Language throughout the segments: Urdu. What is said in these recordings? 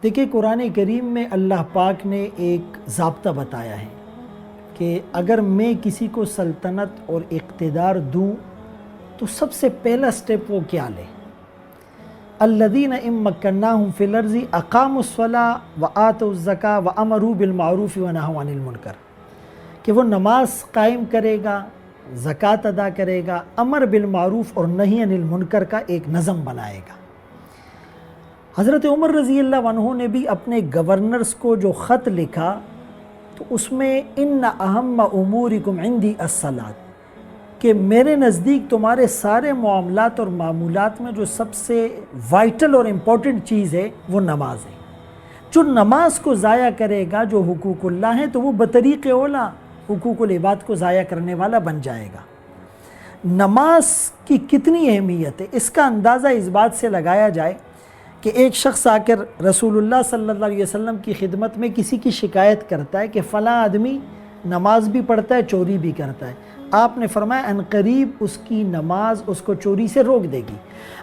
دیکھیں قرآن کریم میں اللہ پاک نے ایک ضابطہ بتایا ہے کہ اگر میں کسی کو سلطنت اور اقتدار دوں تو سب سے پہلا سٹیپ وہ کیا لے؟ الذین ان مکناہم فی الارض اقاموا الصلاۃ وآتوا الزکاۃ وامروا بالمعروف ونہوا عن المنکر، کہ وہ نماز قائم کرے گا، زکوٰۃ ادا کرے گا، امر بالمعروف اور نہی عن المنکر کا ایک نظم بنائے گا۔ حضرت عمر رضی اللہ عنہ نے بھی اپنے گورنرز کو جو خط لکھا تو اس میں ان اہم امورکم عندی الصلاۃ، کہ میرے نزدیک تمہارے سارے معاملات اور معمولات میں جو سب سے وائٹل اور امپورٹنٹ چیز ہے وہ نماز ہے۔ جو نماز کو ضائع کرے گا، جو حقوق اللہ ہیں، تو وہ بطریق اولا حقوق العباد کو ضائع کرنے والا بن جائے گا۔ نماز کی کتنی اہمیت ہے اس کا اندازہ اس بات سے لگایا جائے کہ ایک شخص آ کر رسول اللہ صلی اللہ علیہ وسلم کی خدمت میں کسی کی شکایت کرتا ہے کہ فلاں آدمی نماز بھی پڑھتا ہے، چوری بھی کرتا ہے۔ آپ نے فرمایا ان قریب اس کی نماز اس کو چوری سے روک دے گی۔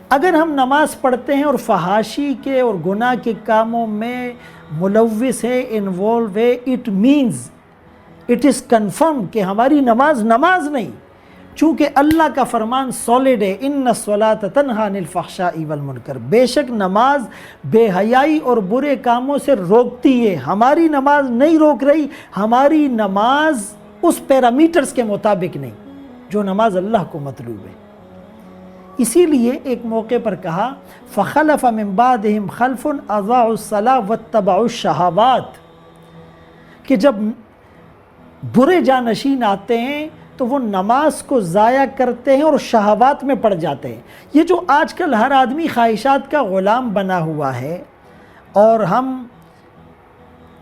اگر ہم نماز پڑھتے ہیں اور فحاشی کے اور گناہ کے کاموں میں ملوث ہے، انوالو ہے، it means it is confirm کہ ہماری نماز نہیں، چونکہ اللہ کا فرمان سالڈ ہے، ان الصلاۃ تنہی عن الفحشاء والمنکر، بے شک نماز بے حیائی اور برے کاموں سے روکتی ہے۔ ہماری نماز نہیں روک رہی، ہماری نماز اس پیرامیٹرز کے مطابق نہیں جو نماز اللہ کو مطلوب ہے۔ اسی لیے ایک موقع پر کہا فخلف من بعدہم خلف اضاعوا الصلاۃ واتبعوا الشہوات، کہ جب برے جانشین آتے ہیں تو وہ نماز کو ضائع کرتے ہیں اور شہوات میں پڑ جاتے ہیں۔ یہ جو آج کل ہر آدمی خواہشات کا غلام بنا ہوا ہے اور ہم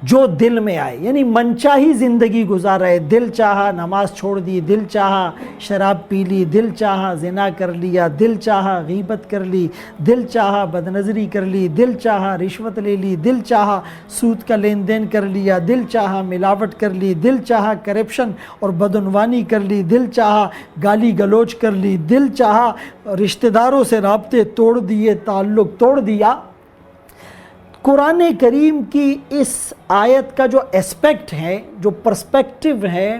جو دل میں آئے یعنی منچاہی زندگی گزار رہے، دل چاہا نماز چھوڑ دی، دل چاہا شراب پی لی، دل چاہا زنا کر لیا، دل چاہا غیبت کر لی، دل چاہا بدنظری کر لی، دل چاہا رشوت لے لی، دل چاہا سود کا لین دین کر لیا، دل چاہا ملاوٹ کر لی، دل چاہا کرپشن اور بدعنوانی کر لی، دل چاہا گالی گلوچ کر لی، دل چاہا رشتہ داروں سے رابطے توڑ دیے، تعلق توڑ دیا۔ قرآن کریم کی اس آیت کا جو اسپیکٹ ہے، جو پرسپیکٹو ہے،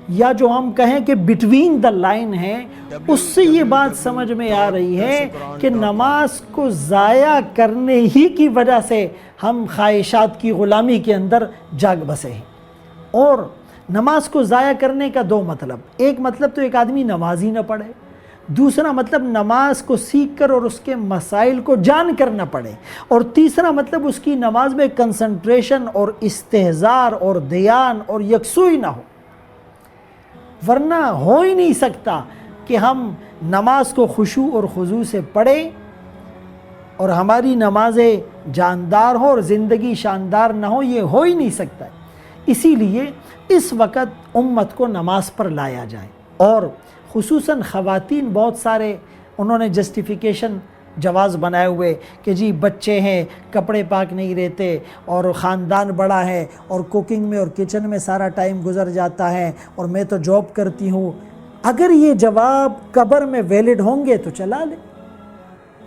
یا جو ہم کہیں کہ بٹوین دا لائن ہے، اس سے یہ بات سمجھ میں آ رہی ہے کہ نماز کو ضائع کرنے ہی کی وجہ سے ہم خواہشات کی غلامی کے اندر جاگ بسے ہیں۔ اور نماز کو ضائع کرنے کا دو مطلب، ایک مطلب تو ایک آدمی نماز ہی نہ پڑھے، دوسرا مطلب نماز کو سیکھ کر اور اس کے مسائل کو جان کر نہ پڑھے، اور تیسرا مطلب اس کی نماز میں کنسنٹریشن اور استحضار اور دھیان اور یکسوئی نہ ہو۔ ورنہ ہو ہی نہیں سکتا کہ ہم نماز کو خشوع اور خضوع سے پڑھیں اور ہماری نمازیں جاندار ہوں اور زندگی شاندار نہ ہو، یہ ہو ہی نہیں سکتا۔ اسی لیے اس وقت امت کو نماز پر لایا جائے، اور خصوصاً خواتین بہت سارے انہوں نے جسٹیفیکیشن جواز بنائے ہوئے کہ جی بچے ہیں، کپڑے پاک نہیں رہتے، اور خاندان بڑا ہے، اور کوکنگ میں اور کچن میں سارا ٹائم گزر جاتا ہے، اور میں تو جاب کرتی ہوں۔ اگر یہ جواب قبر میں ویلڈ ہوں گے تو چلا لے،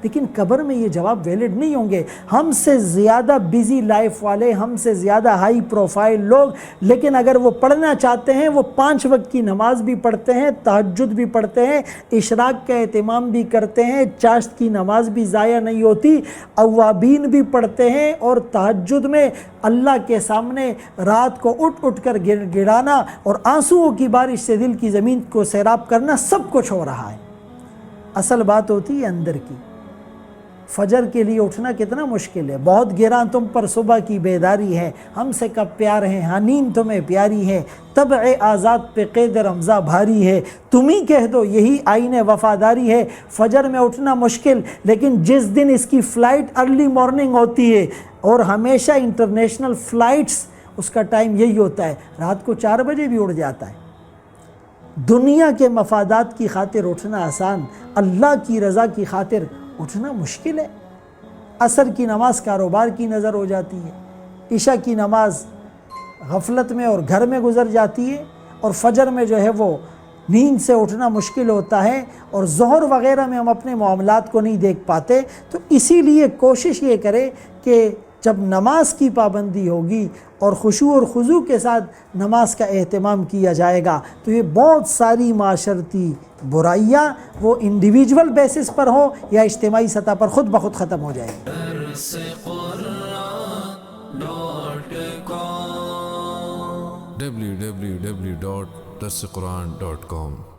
لیکن قبر میں یہ جواب ویلڈ نہیں ہوں گے۔ ہم سے زیادہ بیزی لائف والے، ہم سے زیادہ ہائی پروفائل لوگ، لیکن اگر وہ پڑھنا چاہتے ہیں وہ 5 وقت کی نماز بھی پڑھتے ہیں، تہجد بھی پڑھتے ہیں، اشراق کا اہتمام بھی کرتے ہیں، چاشت کی نماز بھی ضائع نہیں ہوتی، اوابین بھی پڑھتے ہیں، اور تہجد میں اللہ کے سامنے رات کو اٹھ کر گڑانا اور آنسوؤں کی بارش سے دل کی زمین کو سیراب کرنا سب کچھ ہو رہا ہے۔ اصل بات ہوتی ہے اندر کی۔ فجر کے لیے اٹھنا کتنا مشکل ہے، بہت گراں تم پر صبح کی بیداری ہے، ہم سے کب پیار ہے، ہاں نیند تمہیں پیاری ہے، طبع آزاد پہ قید رمضاں بھاری ہے، تم ہی کہہ دو یہی آئین وفاداری ہے۔ فجر میں اٹھنا مشکل، لیکن جس دن اس کی فلائٹ ارلی مارننگ ہوتی ہے، اور ہمیشہ انٹرنیشنل فلائٹس اس کا ٹائم یہی ہوتا ہے، رات کو 4 بجے بھی اڑ جاتا ہے۔ دنیا کے مفادات کی خاطر اٹھنا آسان، اللہ کی رضا کی خاطر اٹھنا مشکل ہے۔ عصر کی نماز کاروبار کی نظر ہو جاتی ہے، عشاء کی نماز غفلت میں اور گھر میں گزر جاتی ہے، اور فجر میں جو ہے وہ نیند سے اٹھنا مشکل ہوتا ہے، اور ظہر وغیرہ میں ہم اپنے معاملات کو نہیں دیکھ پاتے۔ تو اسی لیے کوشش یہ کرے کہ جب نماز کی پابندی ہوگی اور خشوع اور خضوع کے ساتھ نماز کا اہتمام کیا جائے گا تو یہ بہت ساری معاشرتی برائیاں وہ انڈیویجول بیسس پر ہوں یا اجتماعی سطح پر خود بخود ختم ہو جائیں گی. www.darsequran.com